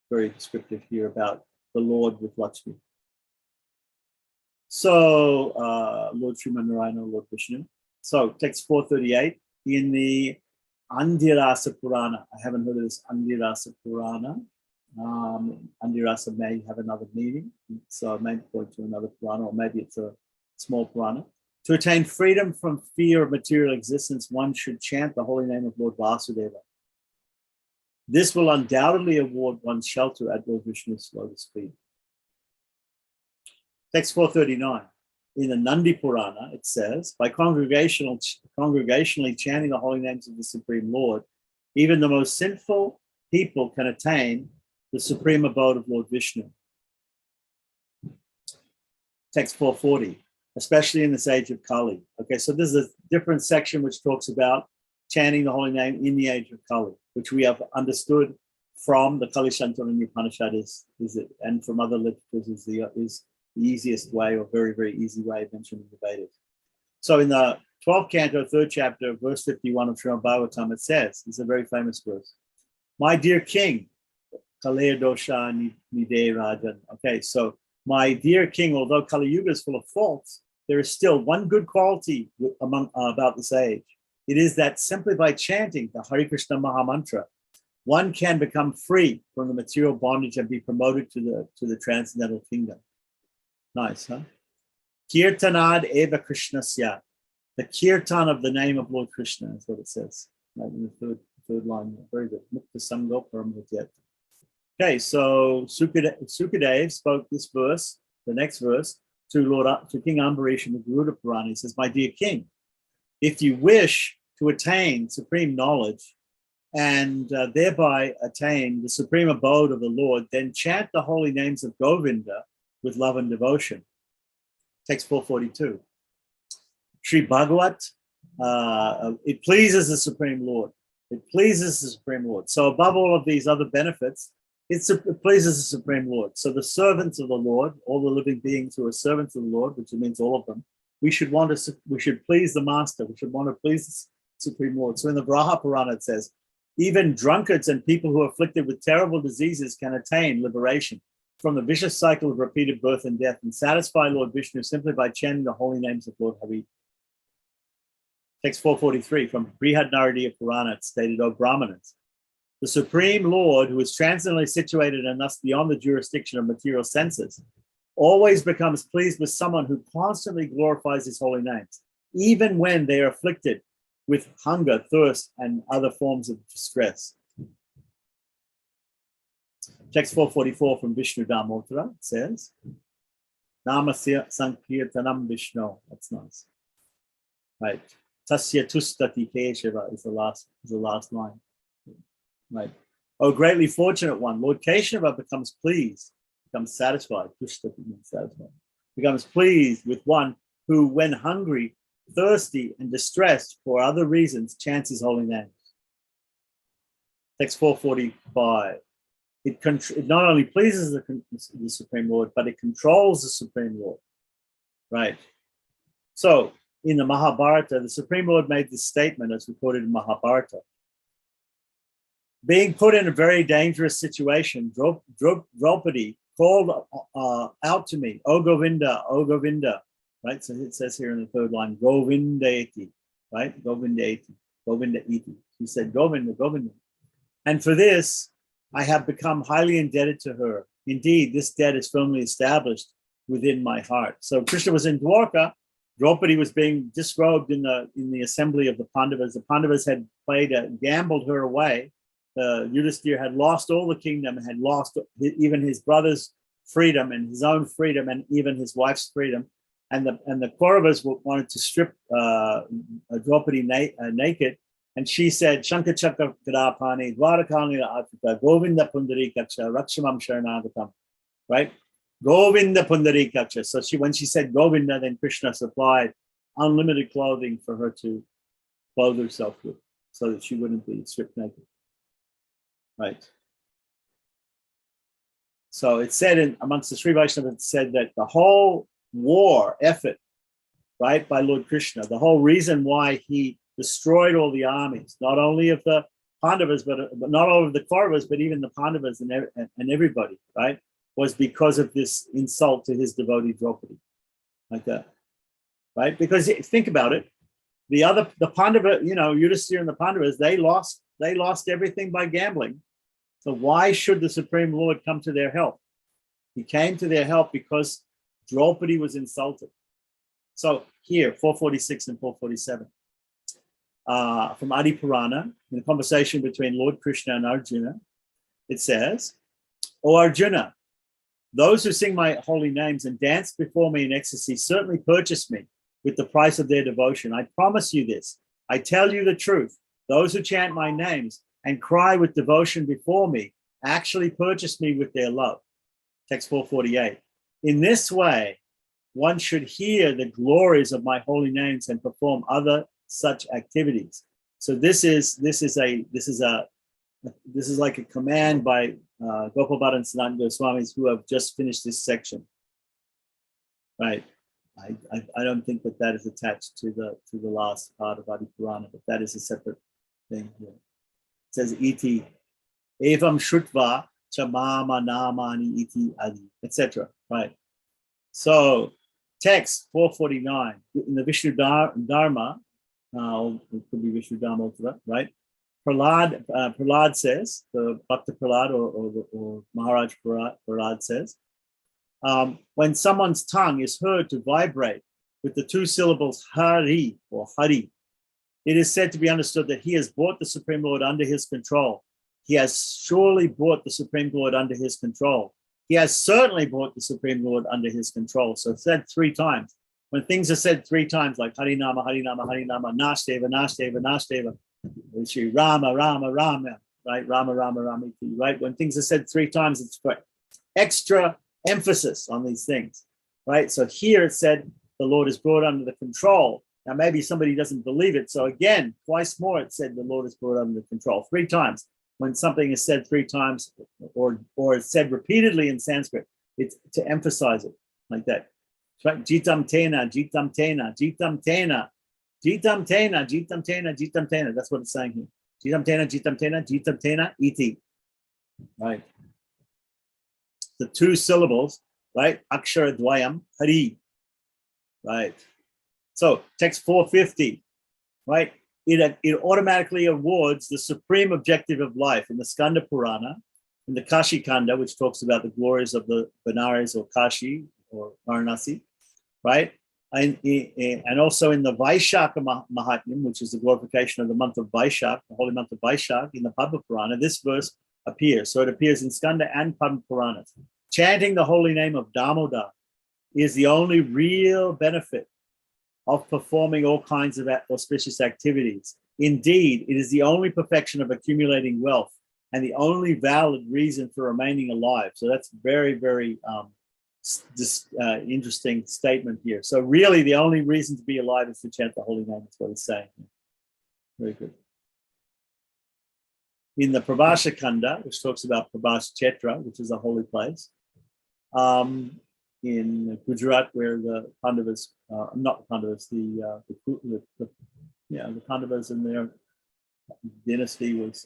very descriptive here about the Lord with Lakshmi. So Lord Sriman Narayana, Lord Vishnu. So text 438 in the Andirasa Purana. I haven't heard of this Andirasa Purana. Andirasa may have another meaning, so I may point to another Purana, or maybe it's a small Purana. To attain freedom from fear of material existence, one should chant the holy name of Lord Vasudeva. This will undoubtedly award one shelter at Lord Vishnu's lotus feet. Text 439. In the Nandi Purana, it says, by congregationally chanting the holy names of the Supreme Lord, even the most sinful people can attain the supreme abode of Lord Vishnu. Text 440. Especially in this age of Kali. Okay, so this is a different section which talks about chanting the holy name in the age of Kali, which we have understood from the Kali Shantana Upanishad and from other literatures is the easiest way or very, very easy way mentioned in the Vedas. So in the 12th canto, 3rd chapter, verse 51 of Srimad Bhagavatam, it says, it's a very famous verse, my dear king, Kalaya dosha nide rajan. Okay, so my dear king, although Kali Yuga is full of faults, there is still one good quality about this age. It is that simply by chanting the Hare Krishna Maha Mantra, one can become free from the material bondage and be promoted to the transcendental kingdom. Nice, huh? Kirtanad eva Krishnasya. The kirtan of the name of Lord Krishna is what it says. Right in the third line. Very good. Mukta Sango Paramudhyat. Okay, so Sukadev spoke this verse, the next verse, to King Ambarish in the Garuda Purana. He says, my dear king, if you wish to attain supreme knowledge and thereby attain the supreme abode of the Lord, then chant the holy names of Govinda with love and devotion. Text 442. Sri Bhagavat, it pleases the Supreme Lord. It pleases the Supreme Lord. So above all of these other benefits, it pleases the Supreme Lord. So the servants of the Lord, all the living beings who are servants of the Lord, which means all of them, we should please the Master. We should want to please the Supreme Lord. So in the Vraha Purana, it says, even drunkards and people who are afflicted with terrible diseases can attain liberation from the vicious cycle of repeated birth and death and satisfy Lord Vishnu simply by chanting the holy names of Lord Hari. Text 443 from Brihad Naradiya Purana, it's stated, O Brahmanas, the Supreme Lord, who is transcendently situated and thus beyond the jurisdiction of material senses, always becomes pleased with someone who constantly glorifies his holy names, even when they are afflicted with hunger, thirst, and other forms of distress. Text 444 from Vishnu Dharmottara says, Namasya Sankirtanam Vishnu. That's nice. Right. Tasya Tustati Keshava is the last line. Right. Oh, greatly fortunate one, Lord Keshava becomes pleased, becomes satisfied. Tustati means satisfied. Becomes pleased with one who, when hungry, thirsty, and distressed for other reasons, chants his holy names. Text 445. It not only pleases the Supreme Lord, but it controls the Supreme Lord. Right. So, in the Mahabharata, the Supreme Lord made this statement as recorded in Mahabharata. Being put in a very dangerous situation, Draupadi called out to me, O Govinda, O Govinda. Right, so it says here in the third line, Govindaeti, right? Govindaeti, Govindaeti. He said, Govinda, Govinda. And for this, I have become highly indebted to her. Indeed, this debt is firmly established within my heart. So Krishna was in Dwarka. Draupadi was being disrobed in the assembly of the Pandavas. The Pandavas had gambled her away. Yudhisthira had lost all the kingdom, had lost even his brother's freedom and his own freedom and even his wife's freedom. And the Kauravas wanted to strip Draupadi naked. And she said, Shankar Chakra Kadapani, Dwarakalila Afrika, Govinda Pundarikaksha, Rakshamam Sharanagatam. Right? Govinda Pundarikaksha. So when she said Govinda, then Krishna supplied unlimited clothing for her to clothe herself with so that she wouldn't be stripped naked. Right. So it said amongst the Sri Vaishnavas, it said that the whole war effort, right, by Lord Krishna, the whole reason why he destroyed all the armies, not only of the Pandavas, but not all of the Kauravas, but even the Pandavas and everybody, right, was because of this insult to his devotee Draupadi, like that, right? Because think about it, the Pandava, Yudhisthira and the Pandavas, they lost everything by gambling. So why should the Supreme Lord come to their help? He came to their help because Draupadi was insulted. So here, 446 and 447. From Adi Purana, in a conversation between Lord Krishna and Arjuna, it says, O Arjuna, those who sing my holy names and dance before me in ecstasy certainly purchase me with the price of their devotion. I promise you this. I tell you the truth. Those who chant my names and cry with devotion before me actually purchase me with their love. Text 448. In this way, one should hear the glories of my holy names and perform other such activities. So this is like a command by Gopal Bhatt and Sanatana Goswamis who have just finished this section. right? I don't think that is attached to the last part of Adi Purana, but that is a separate thing here. It says iti evam shrutva chamama namani iti adi, etc. Right. So text 449 in the Vishnu Dharma, it could be Vishnu Dharma, right? Prahlad says, the Bhakta Prahlad or Maharaj Prahlad says, when someone's tongue is heard to vibrate with the two syllables Hari or Hari, it is said to be understood that he has brought the Supreme Lord under his control. He has surely brought the Supreme Lord under his control. He has certainly brought the Supreme Lord under his control. So it's said 3 times. When things are said 3 times, like Harinama, Harinama, Harinama, Nashteva, Nashteva, Nashteva, Shri Rama, Rama, Rama, right? Rama, Rama, Rama, right? When things are said 3 times, it's for extra emphasis on these things, right? So here it said the Lord is brought under the control. Now maybe somebody doesn't believe it. So again, twice more it said the Lord is brought under control. 3 times. When something is said 3 times or it's said repeatedly in Sanskrit, it's to emphasize it like that. Right? Jitam tena, jitam tena, jitam tena, jitam tena, jitam tena, jitam tena. That's what it's saying here. Jitam tena, jitam tena, jitam tena, iti. Right. The 2 syllables, right? Akshara dvayam, hari. Right. So text 450, right? It automatically awards the supreme objective of life in the Skanda Purana, in the Kashi Kanda, which talks about the glories of the Benares or Kashi or Varanasi, right? And also in the Vaishaka Mahatmyam, which is the glorification of the month of Vaishak, the holy month of Vaishak, in the Padma Purana, this verse appears. So it appears in Skanda and Padma Puranas. Chanting the holy name of Damodar is the only real benefit of performing all kinds of auspicious activities. Indeed, it is the only perfection of accumulating wealth and the only valid reason for remaining alive. So that's very, very interesting statement here. So really the only reason to be alive is to chant the holy name. That's what it's saying. Very good. In the Prabhasha Kanda, which talks about Prabhasha Kshetra, which is a holy place, in Gujarat, where the Pandavas, not the Pandavas, the Pandavas and their dynasty was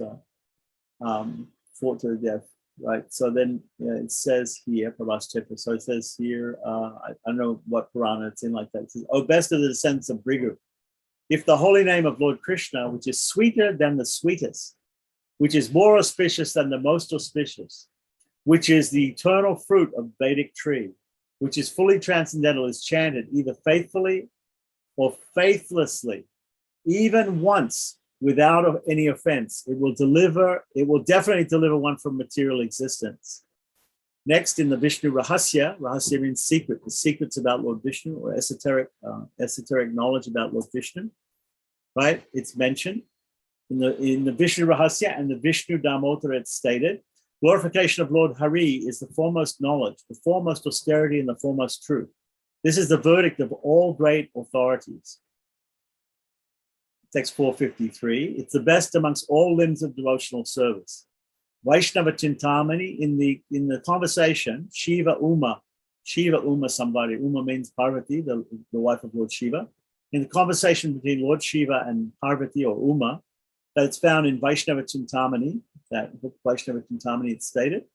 fought to the death, right? So then it says here, Prabhas Kshetra, so it says here, I don't know what Purana it's in like that. It says, "O best of the descendants of Bhrigu, if the holy name of Lord Krishna, which is sweeter than the sweetest, which is more auspicious than the most auspicious, which is the eternal fruit of Vedic tree, which is fully transcendental, is chanted either faithfully or faithlessly, even once without any offense, it will definitely deliver one from material existence." Next, in the Vishnu Rahasya, Rahasya means secret, the secrets about Lord Vishnu or esoteric knowledge about Lord Vishnu, right? It's mentioned. In the Vishnu Rahasya and the Vishnu Dharmottara, it's stated, glorification of Lord Hari is the foremost knowledge, the foremost austerity, and the foremost truth. This is the verdict of all great authorities. Text 453, it's the best amongst all limbs of devotional service. Vaishnava Chintamani, in the conversation, Shiva Uma somebody, Uma means Parvati, the wife of Lord Shiva. In the conversation between Lord Shiva and Parvati or Uma, that's found in Vaishnava Chintamani, that book Vaishnava Chintamani, it's stated,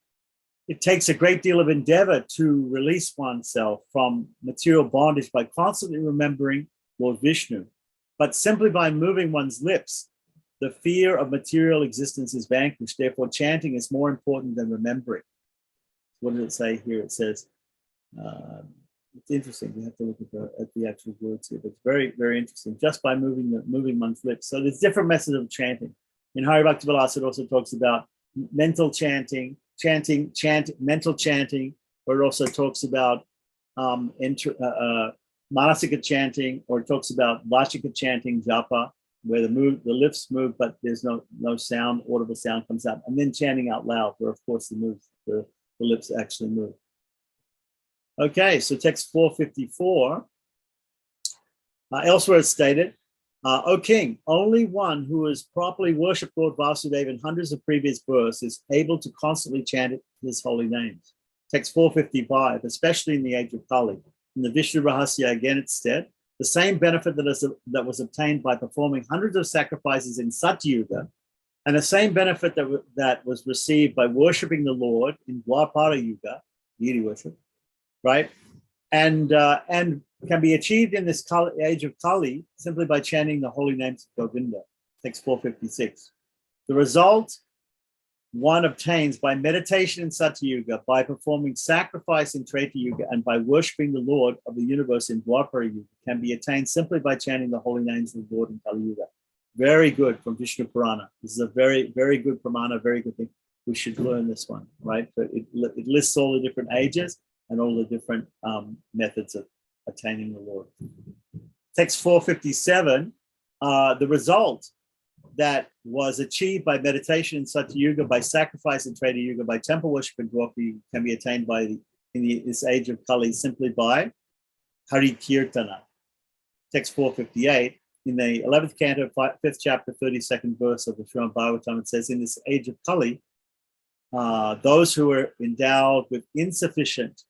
it takes a great deal of endeavor to release oneself from material bondage by constantly remembering Lord Vishnu. But simply by moving one's lips, the fear of material existence is vanquished. Therefore, chanting is more important than remembering. What did it say here? It says, it's interesting. We have to look at the actual words here, but it's very, very interesting. Just by moving one's lips. So there's different methods of chanting. In Hari Bhakti Vilasa, it also talks about mental chanting, mental chanting, or it also talks about manasika chanting, or it talks about vachika chanting, japa, where the lips move, but there's no sound, audible sound comes out, and then chanting out loud, where of course the lips actually move. Okay, so text 454. Elsewhere it's stated, O king, only one who has properly worshipped Lord Vasudeva in hundreds of previous births is able to constantly chant his holy names. Text 455, especially in the age of Kali. in the Vishnu Rahasya again instead, the same benefit that was obtained by performing hundreds of sacrifices in Satyuga, and the same benefit that was received by worshipping the Lord in Dwapara Yuga, deity worship, right? And can be achieved in this age of Kali simply by chanting the holy names of Govinda, text 456. The result one obtains by meditation in Satyuga, by performing sacrifice in Treta Yuga, and by worshipping the Lord of the universe in Dwapara Yuga can be attained simply by chanting the holy names of the Lord in Kali Yuga. Very good from Vishnu Purana. This is a very, very good Pramana, very good thing. We should learn this one, right? But it lists all the different ages and all the different methods of attaining the Lord. Text 457, the result that was achieved by meditation in Satyuga, by sacrifice in Treta Yuga, by temple worship in Dwapara can be attained in this age of Kali simply by Hari Kirtana. Text 458, in the 11th canto, 5th chapter, 32nd verse of the Srimad Bhagavatam, it says, in this age of Kali, those who are endowed with insufficient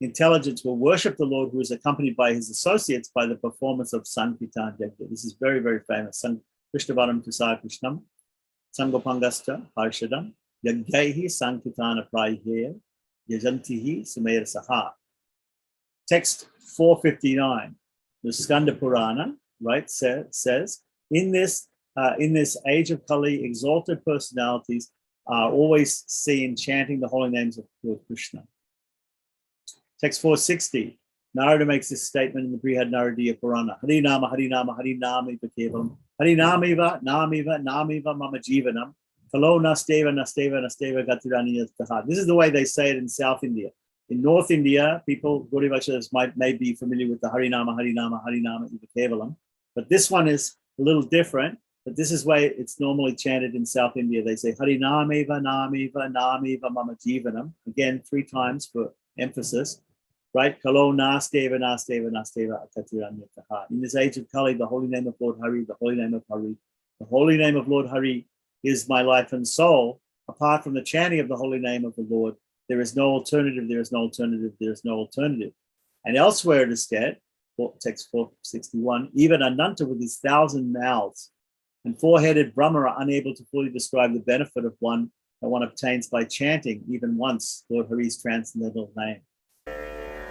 intelligence will worship the Lord, who is accompanied by his associates by the performance of Sankirtan Yajna. This is very, very famous. Krishnavanam Tusar Krishnam, Sangopangasta Harshadam, Yagyaihi Sankirtana Prayhe, Yajantihi Sumer Saha. Text 459, the Skanda Purana, right, says, in this age of Kali, exalted personalities are always seen chanting the holy names of Lord Krishna. Text 460, Narada makes this statement in the Brihad Naradiya Purana. Harinama, Harinama, Harinama iva kevalam. Harinamiva, Namiva, Namiva, Mama Jivanam. Kalo Nasteva, Nasteva, Nasteva, Gatirani Taha. This is the way they say it in South India. In North India, people, Gaurivakshas may be familiar with the Harinama, Harinama, Harinama iva kevalam. But this one is a little different. But this is the way it's normally chanted in South India. They say Harinamiva, Namiva, Namiva, Mama Jivanam. Again, 3 times for emphasis. Right? Kalo Nasteva, Nasteva, Nasteva, Akatiranyataha. In this age of Kali, the holy name of Lord Hari, the holy name of Hari, the holy name of Lord Hari is my life and soul. Apart from the chanting of the holy name of the Lord, there is no alternative, there is no alternative, there is no alternative. And elsewhere it is said, text 461, even Ananta with his 1,000 mouths and 4-headed Brahma are unable to fully describe the benefit of one that one obtains by chanting even once Lord Hari's transcendental name.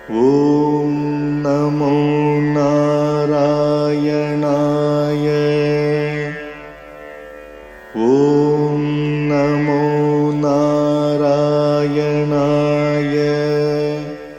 Om Namo Narayanaaya